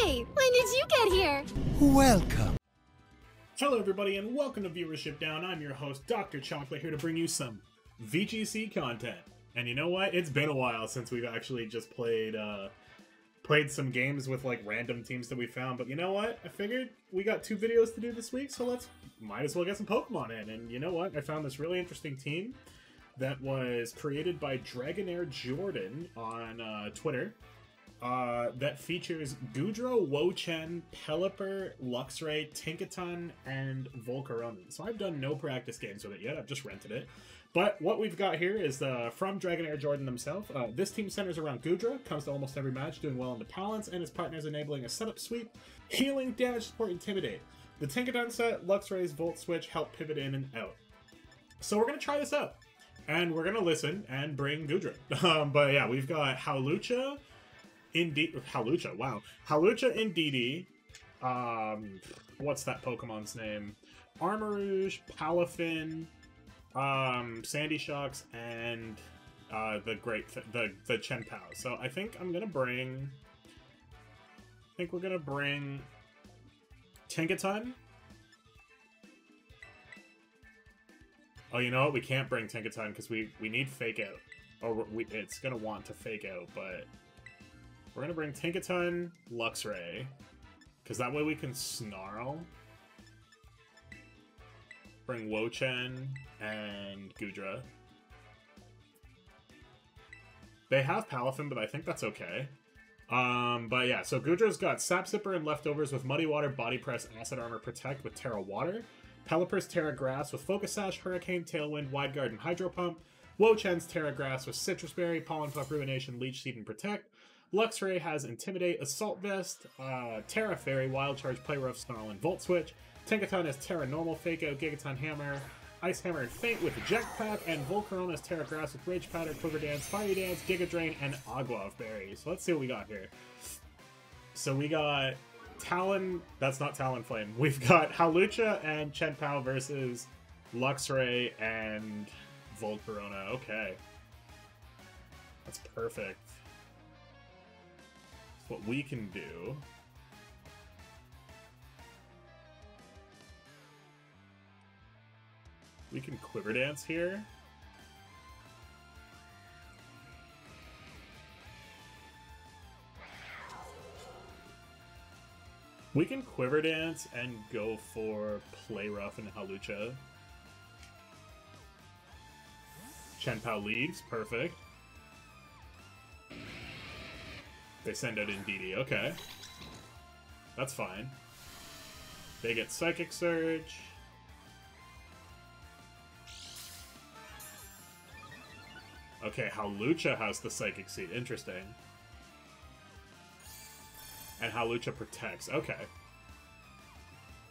Hey, when did you get here? Welcome. Hello everybody and welcome to Viewership Down. I'm your host, Dr. Chocolate, here to bring you some VGC content. And you know what? It's been a while since we've actually just played some games with like random teams that we found. But you know what? I figured we got 2 videos to do this week, so might as well get some Pokemon in. And you know what? I found this really interesting team that was created by DragonairJordan on Twitter. That features Goodra, Wo-Chen, Pelipper, Luxray, Tinkaton, and Volcarona. So I've done no practice games with it yet, I've just rented it. But what we've got here is from DragonairJordan himself. This team centers around Goodra, comes to almost every match, doing well into balance, and his partners enabling a setup sweep, healing, damage support, intimidate. The Tinkaton set, Luxray's Volt Switch help pivot in and out. So we're going to try this out, and we're going to listen and bring Goodra. But yeah, we've got Hawlucha, Hawlucha, Indeedee, what's that Pokemon's name? Armarouge, Palafin, Sandy Shocks, and the Chen Pao. So I think we're gonna bring Tinkaton. Oh, you know what? We can't bring Tinkaton because we need Fake Out. Or it's gonna want to Fake Out, but we're gonna bring Tinkaton, Luxray, because that way we can Snarl. Bring Wo-Chen and Goodra. They have Palafin, but I think that's okay. But yeah, so Goodra's got Sap Sipper and Leftovers with Muddy Water, Body Press, Acid Armor, Protect with Terra Water. Pelipper's Terra Grass with Focus Sash, Hurricane, Tailwind, Wide Guard, and Hydro Pump. Wo-Chen's Terra Grass with Citrus Berry, Pollen Puff, Ruination, Leech Seed, and Protect. Luxray has Intimidate, Assault Vest, Terra Fairy, Wild Charge, Play Rough, Snarl, and Volt Switch. Tinkaton has Terra Normal, Fake Out, Gigaton Hammer, Ice Hammer, and Faint with Eject Pack, and Volcarona has Terra Grass with Rage Powder, Quiver Dance, Fiery Dance, Giga Drain, and Agua Berry. So let's see what we got here. So we got Talon, that's not Talonflame. We've got Hawlucha and Chen Pao versus Luxray and Volcarona. Okay. That's perfect. What we can do. We can Quiver Dance here. We can Quiver Dance and go for Play Rough and Hawlucha. Chen Pao leaves, perfect. They send out Indeedee, okay. That's fine. They get Psychic Surge. Okay, Hawlucha has the Psychic Seed, interesting. And Hawlucha protects, okay.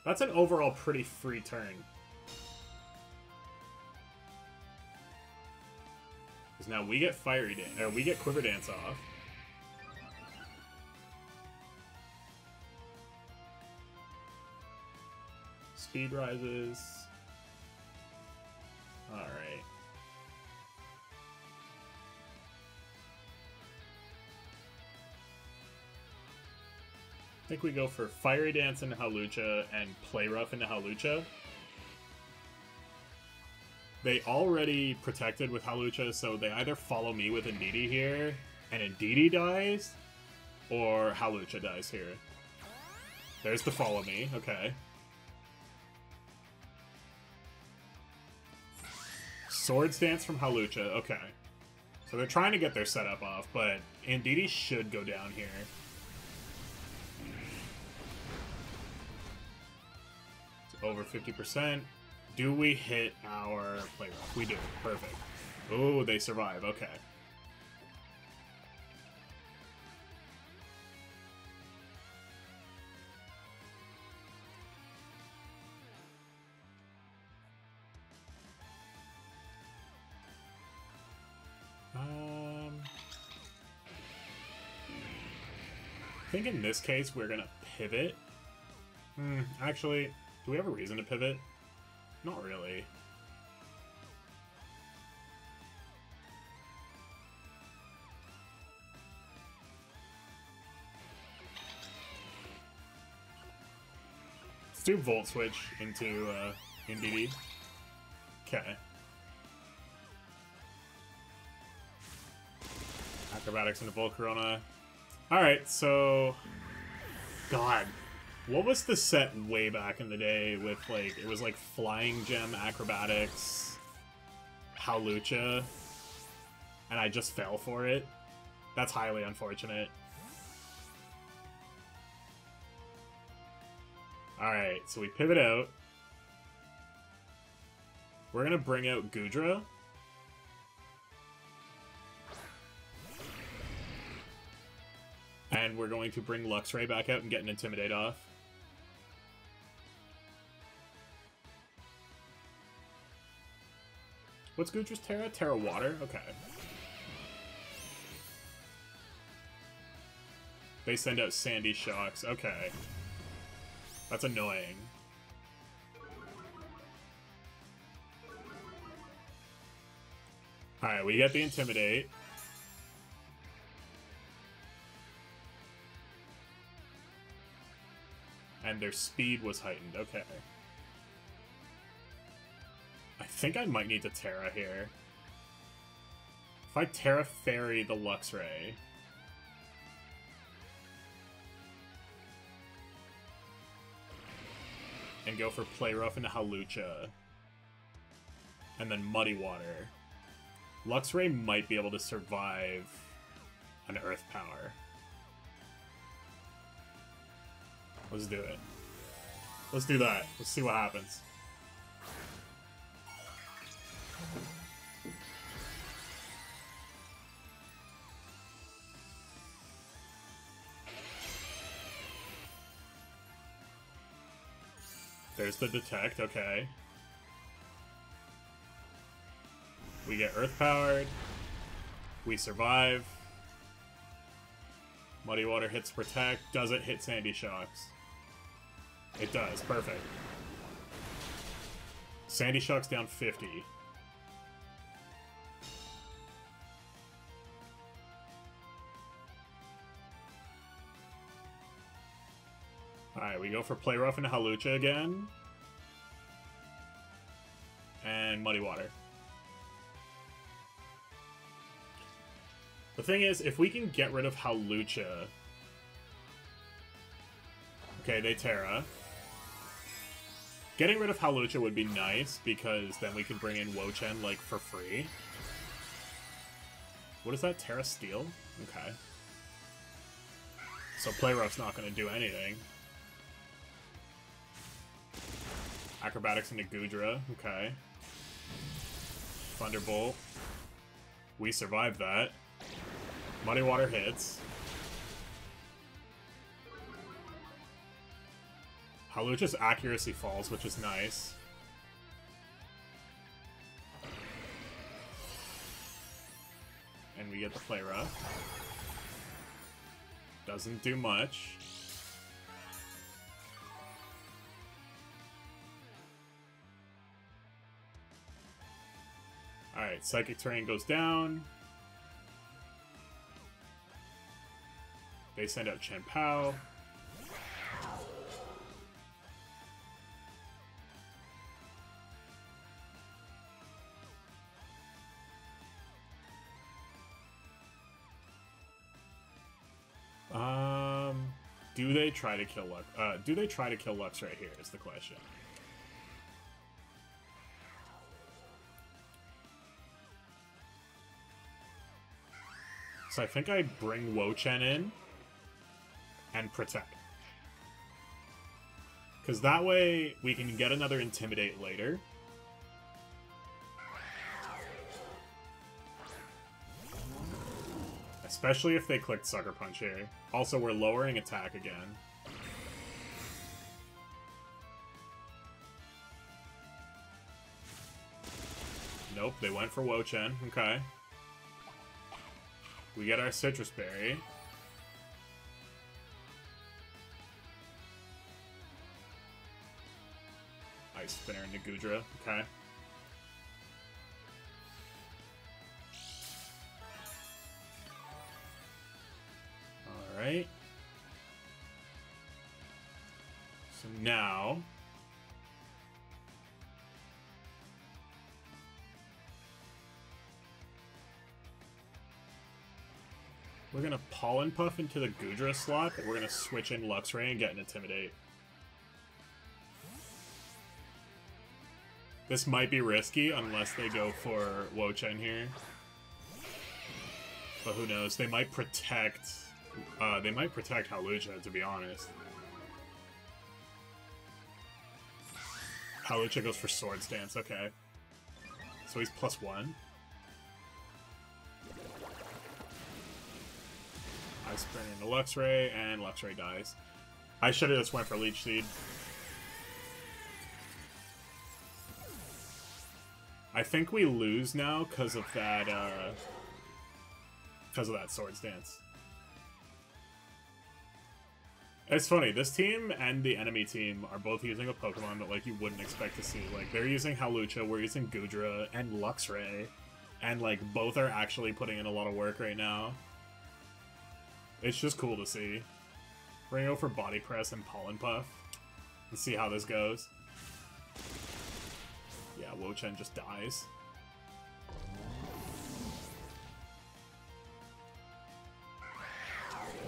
That's an overall pretty free turn. Because now we get Fiery Dance, or we get Quiver Dance off. Speed rises. Alright. I think we go for Fiery Dance into Hawlucha and Play Rough into Hawlucha. They already protected with Hawlucha, so they either follow me with Indeedee here, and Indeedee dies, or Hawlucha dies here. There's the follow me, okay. Swords Dance from Hawlucha, okay. So they're trying to get their setup off, but Indeedee should go down here. It's over 50%. Do we hit our Play Rough? We do. Perfect. Oh, they survive. Okay. I think in this case we're gonna pivot. Actually, do we have a reason to pivot? Not really. Let's do Volt Switch into DD. Okay. Acrobatics into Volcarona. Alright, so... God. What was the set way back in the day with, like, it was like Flying Gem, Acrobatics, Hawlucha, and I just fell for it? That's highly unfortunate. Alright, so we pivot out. We're gonna bring out Goodra. And we're going to bring Luxray back out and get an Intimidate off. What's Goodra's Terra? Terra Water? Okay. They send out Sandy Shocks. Okay. That's annoying. Alright, we get the Intimidate. And their speed was heightened. Okay. I think I might need to Terra here. If I Terra Fairy the Luxray... and go for Play Rough into Hawlucha. And then Muddy Water. Luxray might be able to survive an Earth Power. Let's do it. Let's do that. Let's see what happens. There's the Detect, okay. We get Earth Powered. We survive. Muddy Water hits Protect. Does it hit Sandy Shocks? It does. Perfect. Sandy Shocks down 50. Alright, we go for Play Rough into Hawlucha again. And Muddy Water. The thing is, if we can get rid of Hawlucha... Okay, they Terra. Getting rid of Hawlucha would be nice, because then we can bring in Wo-Chen, like, for free. What is that? Terra Steel? Okay. So Play Rough's not going to do anything. Acrobatics into Goodra. Okay. Thunderbolt. We survived that. Muddy Water hits. Hawlucha's accuracy falls, which is nice. And we get the Play Rough. Doesn't do much. Alright, Psychic Terrain goes down. They send out Chen Pao. Do they try to kill Lux right here is the question. So I think I bring Wo-Chen in and Protect. Because that way we can get another Intimidate later. Especially if they clicked Sucker Punch here. Also, we're lowering attack again. Nope, they went for Wo-Chen. Okay. We get our Citrus Berry. Ice Spinner into Goodra. Okay. Alright. So now We're gonna Pollen Puff into the Goodra slot, but we're gonna switch in Luxray and get an Intimidate. This might be risky unless they go for Wo-Chen here. But who knows? They might protect Hawlucha, to be honest. Hawlucha goes for Sword Stance, okay. So he's +1. I sprint into Luxray, and Luxray dies. I should have just went for Leech Seed. I think we lose now because of that Sword Stance. It's funny, this team and the enemy team are both using a Pokemon that like you wouldn't expect to see. Like they're using Hawlucha, we're using Goodra and Luxray, and like both are actually putting in a lot of work right now. It's just cool to see. We're gonna go for Body Press and Pollen Puff and see how this goes. Yeah, Wo-Chen just dies.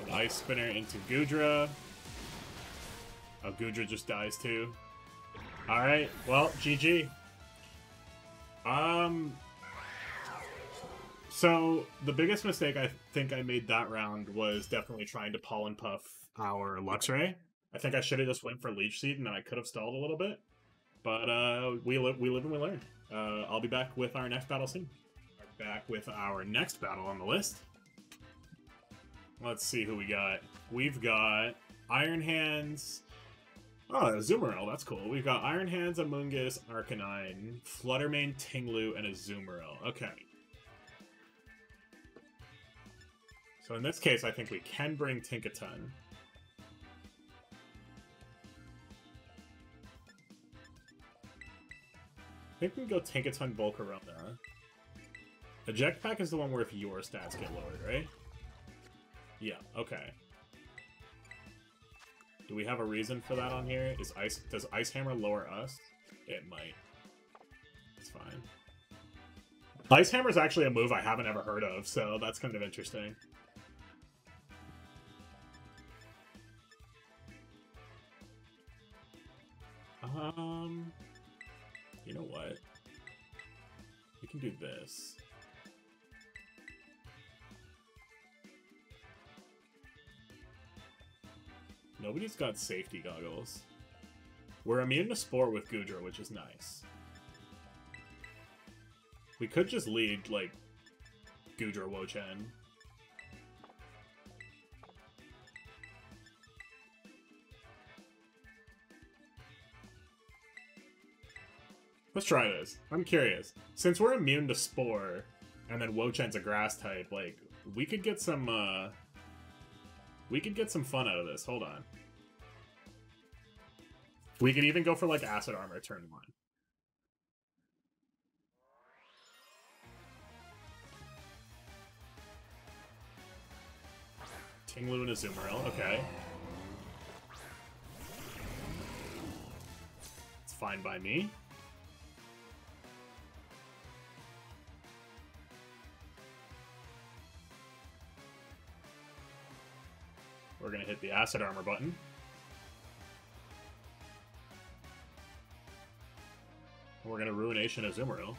An Ice Spinner into Goodra. Oh, Goodra just dies too. Alright, well, GG. So, the biggest mistake I think I made that round was definitely trying to Pollen Puff our Luxray. I think I should have just went for Leech Seed and then I could have stalled a little bit. But we live and we learn. I'll be back with our next battle soon. Back with our next battle on the list. Let's see who we got. We've got Iron Hands. Oh, Azumarill, that's cool. We've got Iron Hands, Amoonguss, Arcanine, Fluttermane, Tinglu, and Azumarill. Okay. So in this case, I think we can bring Tinkaton. I think we can go Tinkaton, Volcarona. Eject Pack is the one where if your stats get lowered, right? Yeah, okay. Do we have a reason for that on here? Does Ice Hammer lower us? It might. It's fine. Ice Hammer is actually a move I haven't ever heard of, so that's kind of interesting. You know what? We can do this. Nobody's got safety goggles. We're immune to Spore with Goodra, which is nice. We could just lead, like, Goodra Wo-Chen. Let's try this. I'm curious. Since we're immune to Spore, and then Wo-Chen's a grass type, like, we could get some fun out of this. Hold on. We could even go for, like, Acid Armor turn 1. Tinglu and Azumarill, okay. It's fine by me. We're gonna hit the Acid Armor button. We're gonna Ruination Azumarill.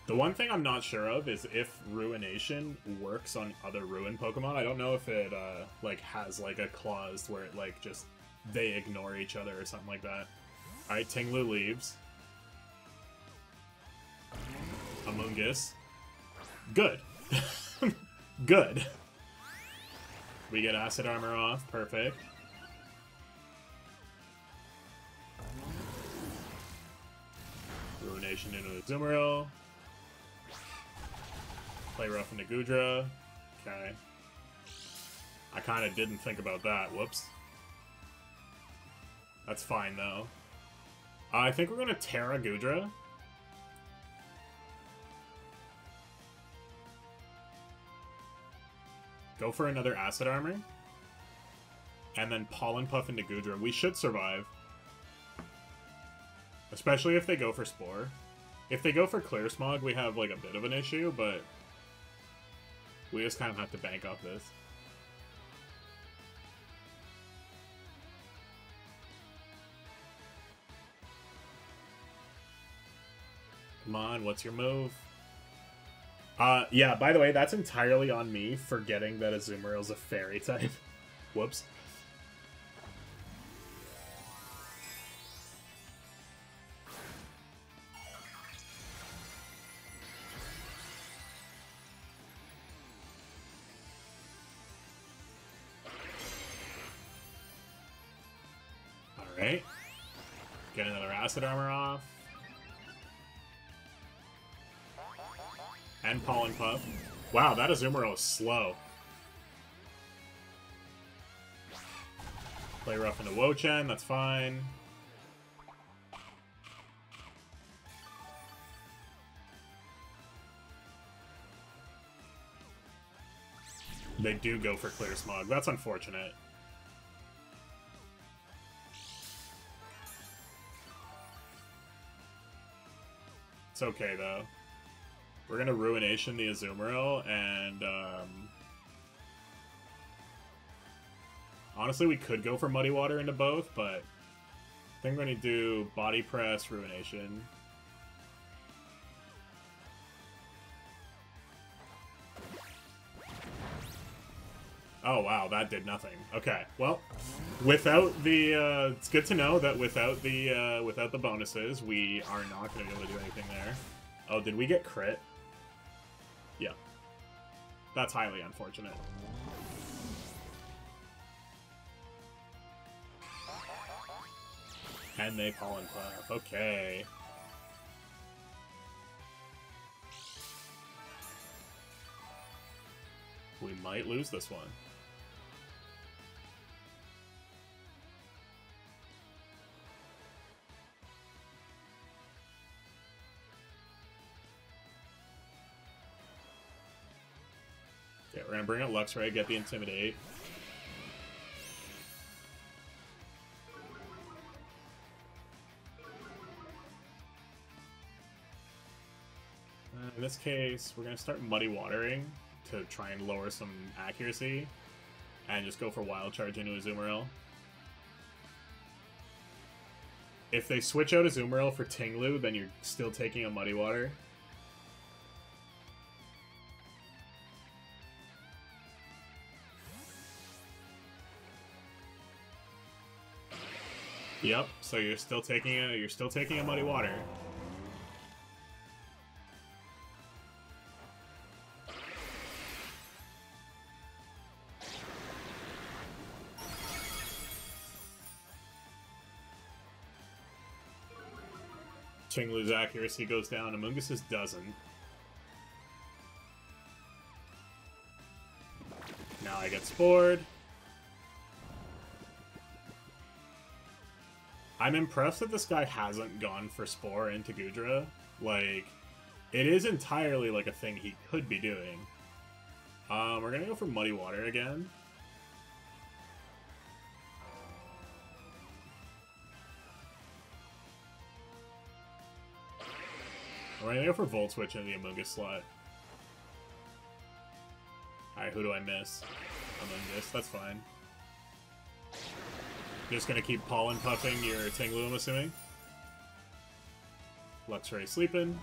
The one thing I'm not sure of is if Ruination works on other Ruin Pokemon. I don't know if it like has like a clause where it like just they ignore each other or something like that. Alright, Tinglu leaves. Amoonguss. Good. Good. We get Acid Armor off. Perfect. Ruination into Azumarill. Play Rough into Goodra. Okay. I kind of didn't think about that. Whoops. That's fine, though. I think we're going to Terra Goodra. Go for another Acid Armor. And then Pollen Puff into Goodra. We should survive. Especially if they go for Spore. If they go for Clear Smog, we have like a bit of an issue, but we just kind of have to bank off this. Come on, what's your move? Yeah, by the way, that's entirely on me forgetting that Azumarill's a fairy type. Whoops. Alright. Get another Acid Armor off. And Pollen Puff. Wow, that Azumarill is slow. Play rough into Wo-Chen, that's fine. They do go for Clear Smog. That's unfortunate. It's okay, though. We're gonna Ruination the Azumarill, and honestly, we could go for Muddy Water into both, but I think we're gonna do Body Press, Ruination. Oh wow, that did nothing. Okay, well, without the it's good to know that without the bonuses, we are not gonna be able to do anything there. Oh, did we get crit? Yeah. That's highly unfortunate. And they Pollen Puff. Okay. We might lose this one. Okay, we're gonna bring out Luxray, get the Intimidate. In this case, we're gonna start Muddy Watering to try and lower some accuracy, and just go for Wild Charge into Azumarill. If they switch out Azumarill for Tinglu, then you're still taking a Muddy Water. Yep, so you're still taking a Muddy Water. Tinglu's accuracy goes down, Amungus's doesn't. Now I get Spored. I'm impressed that this guy hasn't gone for Spore into Goodra. Like, it is entirely like a thing he could be doing. We're gonna go for Muddy Water again. We're gonna go for Volt Switch into the Amoonguss slot. Alright, who do I miss? Amoonguss, that's fine. Just gonna keep Pollen Puffing your Tinglu, I'm assuming. Luxray sleeping.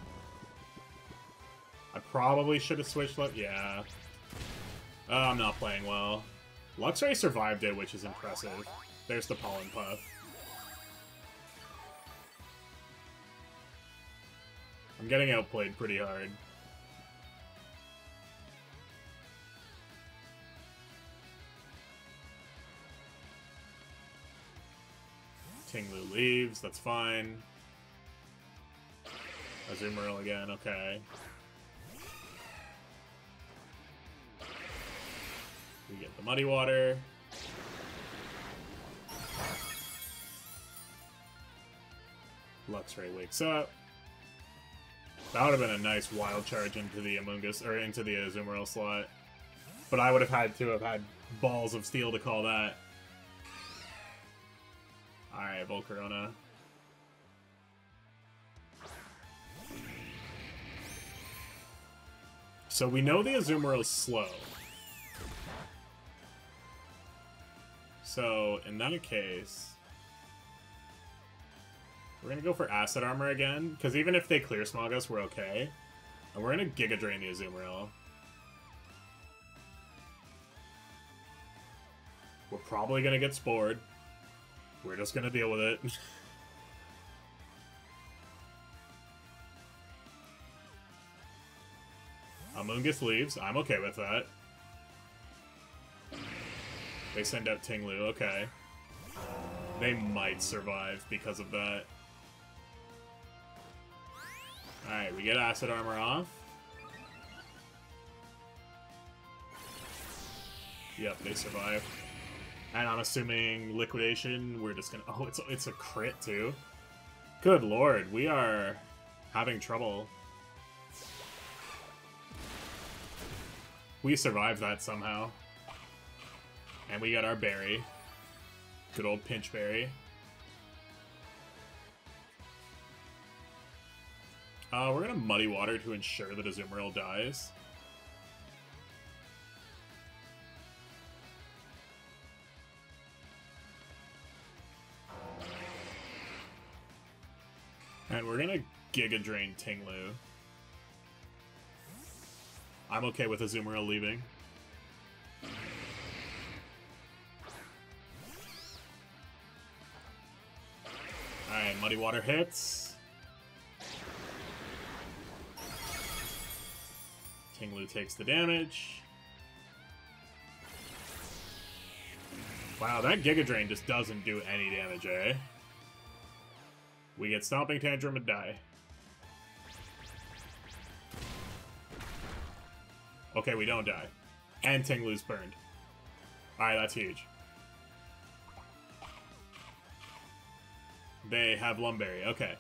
I probably should have switched yeah. I'm not playing well. Luxray survived it, which is impressive. There's the Pollen Puff. I'm getting outplayed pretty hard. Tinglu leaves, that's fine. Azumarill again, okay. We get the Muddy Water. Luxray wakes up. That would have been a nice Wild Charge into the Amoonguss, or into the Azumarill slot. But I would have had to have had balls of steel to call that. Alright, Volcarona. So we know the Azumarill is slow. So, in that case... we're gonna go for Acid Armor again, because even if they Clear Smog us, we're okay. And we're gonna Giga Drain the Azumarill. We're probably gonna get Spored. We're just gonna deal with it. Amoonguss leaves. I'm okay with that. They send out Tinglu. Okay. They might survive because of that. Alright, we get Acid Armor off. Yep, they survive. And I'm assuming Liquidation, we're just gonna... oh, it's a crit, too? Good lord, we are having trouble. We survived that somehow. And we got our berry. Good old Pinch Berry. We're gonna Muddy Water to ensure that Azumarill dies. And we're gonna Giga Drain Tinglu. I'm okay with Azumarill leaving. Alright, Muddy Water hits. Tinglu takes the damage. Wow, that Giga Drain just doesn't do any damage, eh? We get Stomping Tantrum and die. Okay, we don't die. And Tinglu's burned. Alright, that's huge. They have Lumberry, okay.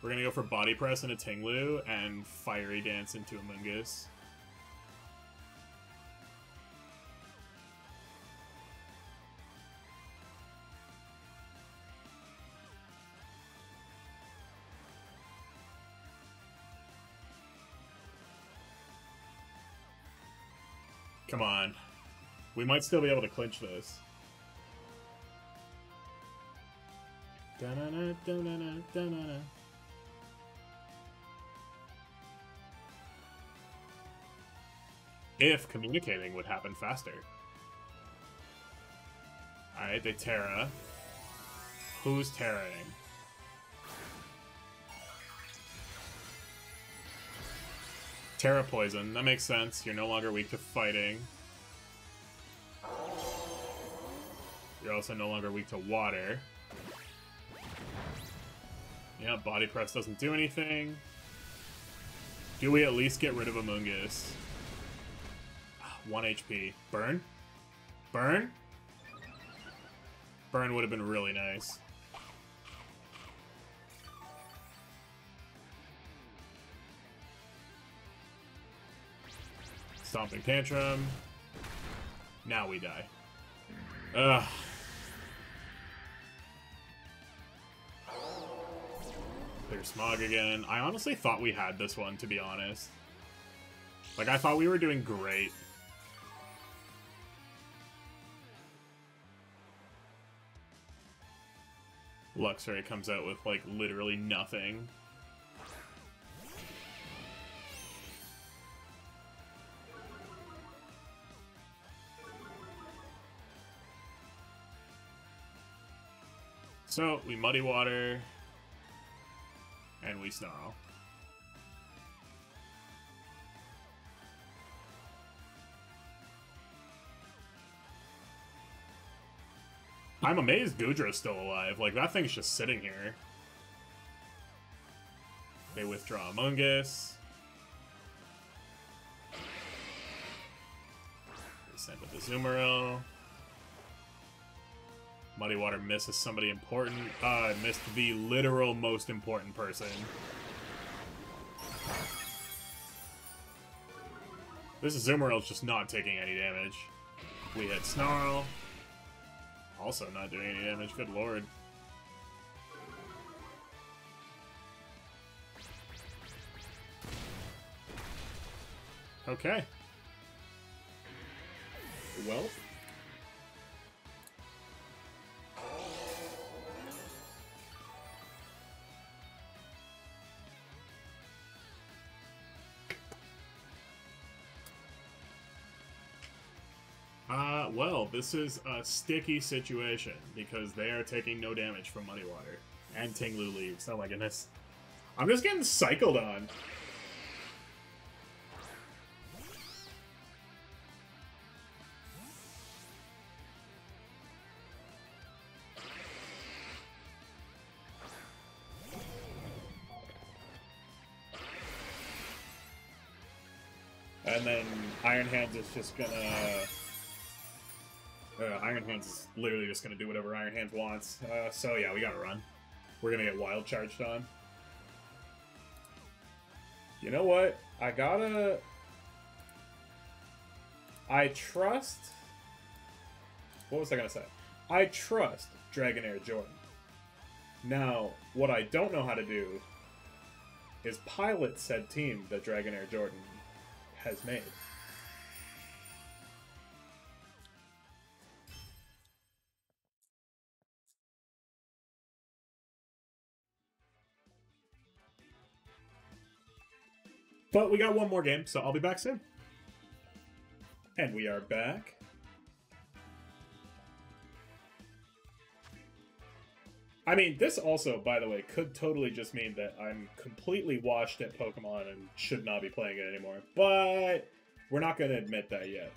We're gonna go for Body Press into Tinglu and Fiery Dance into Amoonguss. Come on. We might still be able to clinch this. Da-na-na, da-na-na, da-na-na. If communicating would happen faster. Alright, they Terra. Who's Terraing? Terra Poison, that makes sense. You're no longer weak to fighting. You're also no longer weak to water. Yeah, Body Press doesn't do anything. Do we at least get rid of Amoonguss? 1 HP. Burn? Burn? Burn would have been really nice. Stomping Tantrum. Now we die. Ugh. Clear Smog again. I honestly thought we had this one, to be honest. Like, I thought we were doing great. Luxray comes out with, like, literally nothing. So, we Muddy Water, and we Snarl. I'm amazed Goodra's still alive. Like, that thing's just sitting here. They withdraw Amoonguss. They send with the Azumarill. Muddy Water misses somebody important. It missed the literal most important person. This Azumarill's just not taking any damage. We hit Snarl. Also not doing any damage, good lord. Okay. Well. Well, this is a sticky situation because they are taking no damage from Muddy Water and Tinglu Leaves. Oh my goodness. I'm just getting cycled on. And then Iron Hands is just gonna... Iron Hands is literally just gonna do whatever Iron Hands wants. So yeah, we gotta run. We're gonna get Wild Charged on. You know what? I trust... What was I gonna say? I trust DragonairJordan. Now, what I don't know how to do is pilot said team that DragonairJordan has made. But we got one more game, so I'll be back soon. And we are back. I mean, this also, by the way, could totally just mean that I'm completely washed at Pokemon and should not be playing it anymore. But we're not going to admit that yet.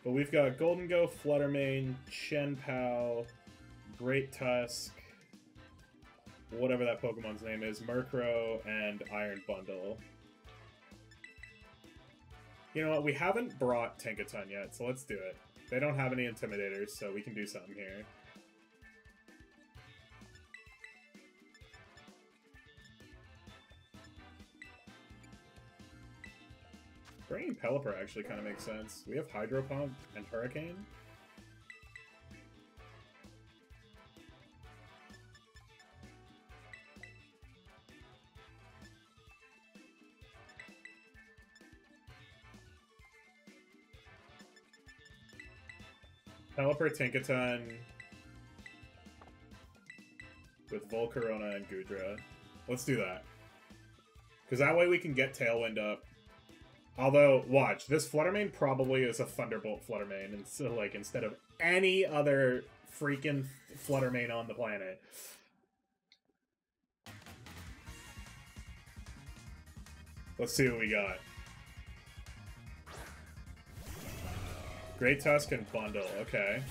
But we've got Golden Go, Fluttermane, Shenpao, Great Tusk, whatever that Pokemon's name is, Murkrow, and Iron Bundle. You know what? We haven't brought Tinkaton yet, so let's do it. They don't have any Intimidators, so we can do something here. Bringing Pelipper actually kind of makes sense. We have Hydro Pump and Hurricane. Pelipper, Tinkaton with Volcarona and Goodra. Let's do that. Because that way we can get Tailwind up. Although, watch, this Fluttermane probably is a Thunderbolt Fluttermane, and so, like, instead of any other freaking Fluttermane on the planet. Let's see what we got. Great Tusk and Bundle, okay.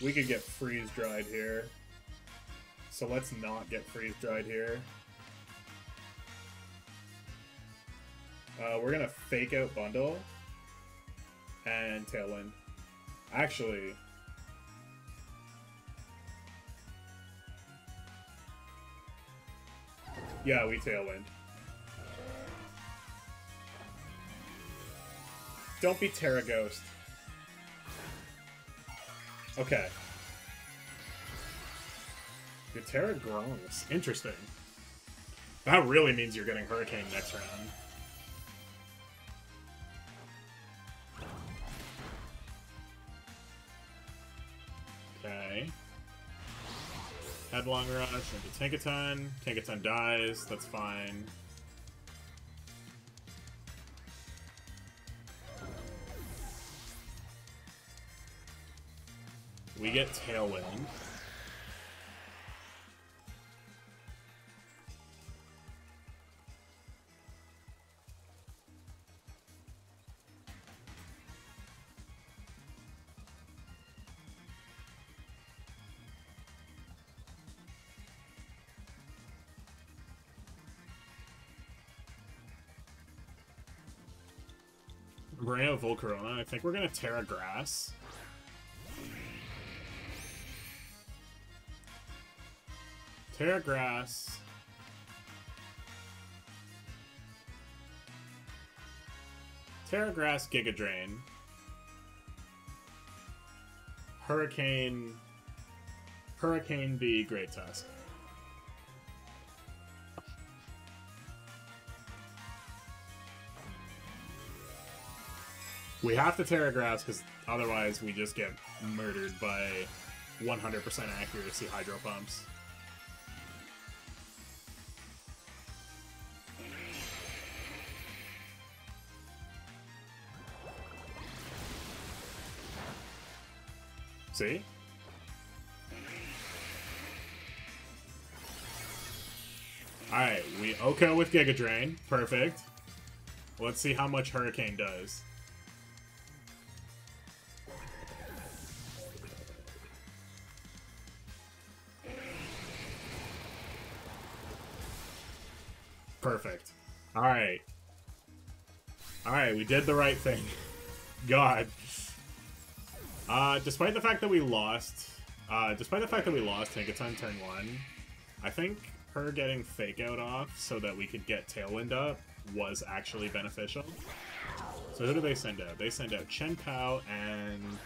We could get freeze-dried here. So let's not get freeze-dried here. We're gonna fake out Bundle and Tailwind. Actually, yeah, we Tailwind. Don't be Terra Ghost. Okay. Your Terra Grongs. Interesting. That really means you're getting Hurricane next round. Okay. Headlong Rush into Tinkaton. Tinkaton dies. That's fine. We get Tailwind. Bring out Volcarona. I think we're gonna Terra Grass. Terra Grass. Terra Grass, Giga Drain. Hurricane the Great Tusk. We have to Terra Grass because otherwise we just get murdered by 100% accuracy Hydro Pumps. See? Alright, we OHKO with Giga Drain. Perfect. Let's see how much Hurricane does. Perfect. Alright. Alright, we did the right thing. God. Despite the fact that we lost Tinkaton turn 1, I think her getting Fake Out off so that we could get Tailwind up was actually beneficial. So who do they send out? They send out Chen Pao and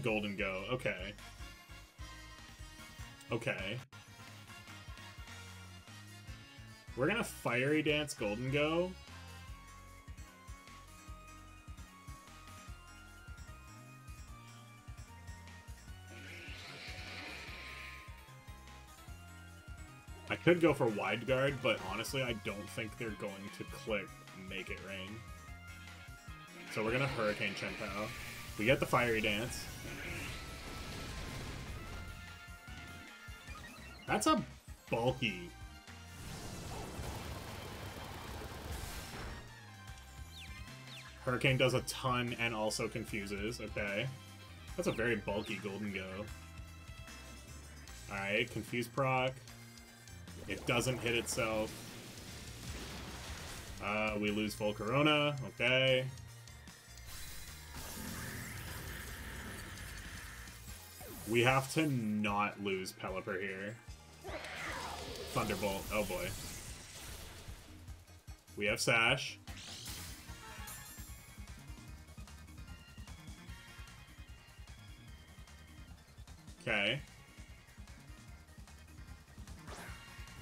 Golden Go. Okay. Okay. We're gonna Fiery Dance Golden Go. I could go for Wide Guard, but honestly, I don't think they're going to click Make It Rain. So we're gonna Hurricane Chen Pao. We get the Fiery Dance. That's a bulky. Hurricane does a ton and also confuses. Okay. That's a very bulky Golden Go. Alright, Confuse proc. It doesn't hit itself. We lose full Corona. Okay. We have to not lose Pelipper here. Thunderbolt. Oh boy. We have Sash. Okay.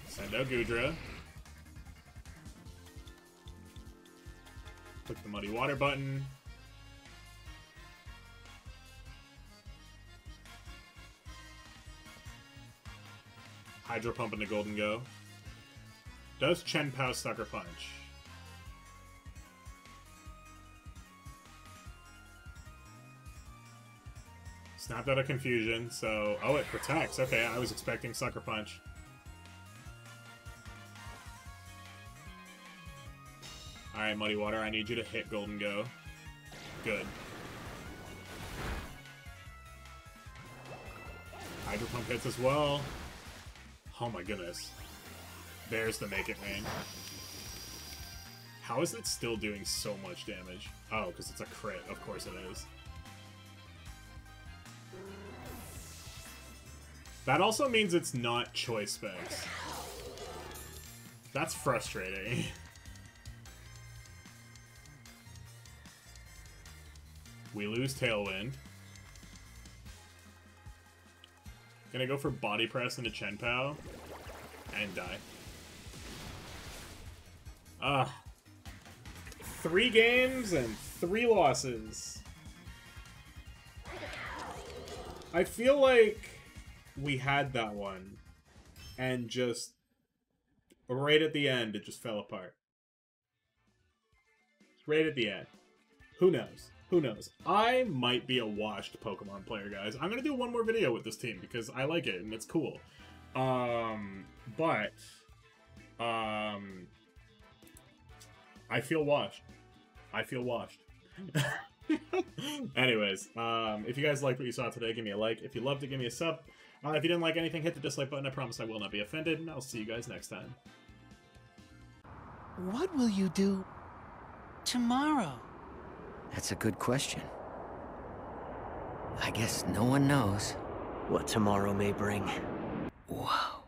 Send out Goodra. Click the Muddy Water button. Hydro Pump into Golden Go. Does Chen Pao Sucker Punch? Snapped out of Confusion, so... Oh, it protects. Okay, I was expecting Sucker Punch. Alright, Muddy Water, I need you to hit Golden Go. Good. Hydro Pump hits as well. Oh my goodness. There's the Make It Rain. How is it still doing so much damage? Oh, because it's a crit. Of course it is. That also means it's not choice specs. That's frustrating. We lose Tailwind. Gonna go for Body Press into Chen Pao. And die. 3 games and 3 losses. I feel like we had that one, and just right at the end, it just fell apart. Right at the end. Who knows? Who knows? I might be a washed Pokemon player, guys. I'm gonna do one more video with this team because I like it and it's cool. But I feel washed. I feel washed. Anyways, if you guys liked what you saw today, give me a like. If you loved it, give me a sub. If you didn't like anything, hit the dislike button. I promise I will not be offended, and I'll see you guys next time. What will you do tomorrow? That's a good question. I guess no one knows What tomorrow may bring. Wow.